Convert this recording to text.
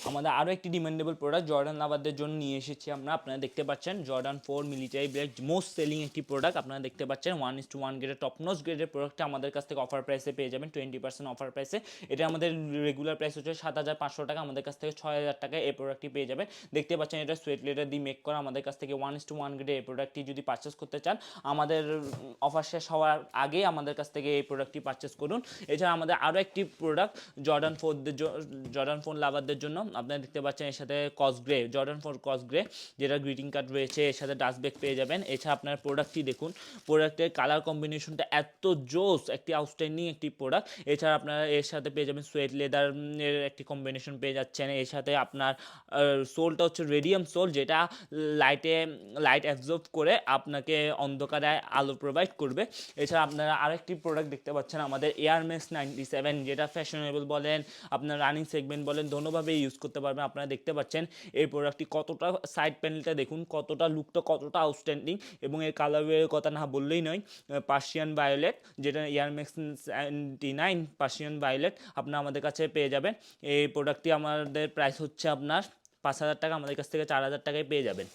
আমাদের আরও একটি ডিমান্ডেবল প্রোডাক্ট জর্ডান লাভারদের জন্য নিয়ে এসেছি আমরা। আপনারা দেখতে পাচ্ছেন Jordan 4 military blade, most selling একটি প্রোডাক্ট। আপনারা দেখতে পাচ্ছেন 1:1 গ্রেডের টপ নোজ গ্রেডের প্রোডাক্টটা আমাদের কাছ থেকে অফার প্রাইসে পেয়ে যাবেন, 20% অফার প্রাইসে। এটা আমাদের রেগুলার প্রাইস হচ্ছে 7,500 টাকা, আমাদের কাছ থেকে 6,000 টাকায় এই প্রোডাক্টটি পেয়ে যাবেন। দেখতে পাচ্ছেন এটা সোয়েট লেদার দিয়ে মেক করা। আমাদের কাছ থেকে 1:1 গ্রেডের এই প্রোডাক্টটি যদি পারচেস করতে চান, আমাদের অফার শেষ হওয়ার আগে আমাদের কাছ থেকে এই প্রোডাক্টটি পারচেস করুন। এছাড়া আমাদের আরও একটি প্রোডাক্ট জর্ডান 4 লাভারদের জন্য। আপনারা দেখতে পাচ্ছেন এর সাথে কসগ্রে, জর্ডান 4 কসগ্রে, যেটা গ্রিটিং কার্ড রয়েছে, এর সাথে ডাস্ট ব্যাগ পেয়ে যাবেন। এছাড়া আপনার প্রোডাক্টটি দেখুন, প্রোডাক্টের কালার কম্বিনেশনটা এত জোস, একটি আউটস্ট্যান্ডিং একটি প্রোডাক্ট। এছাড়া আপনারা এর সাথে পেয়ে যাবেন সোয়েট লেদার এর একটি কম্বিনেশন পেয়ে যাচ্ছেন। এর সাথে আপনার সোলটা হচ্ছে রেডিয়াম সোল, যেটা লাইট অ্যাবজর্ব করে আপনাকে অন্ধকারে আলো প্রোভাইড করবে। এছাড়া আপনারা আরেকটি প্রোডাক্ট দেখতে পাচ্ছেন আমাদের এয়ার ম্যাক্স 97, যেটা ফ্যাশনেবল বলেন, আপনার রানিং সেগমেন্ট বলেন, দোনোভাবে ইউজ করতে পারবেন। আপনারা দেখতে পাচ্ছেন এই প্রোডাক্টটি কতটা, সাইড প্যানেলটা দেখুন কতটা, লুকটা কতটা আউটস্ট্যান্ডিং, এবং এর কালারের কথা না বললেই নয়, পার্সিয়ান ভায়োলেট, যেটা এয়ার ম্যাক্স 99 পার্সিয়ান ভায়োলেট আপনারা আমাদের কাছে পেয়ে যাবেন। এই প্রোডাক্টটি আমাদের প্রাইস হচ্ছে আপনার 5,000 টাকা, আমাদের কাছ থেকে 4,000 টাকায় পেয়ে যাবেন।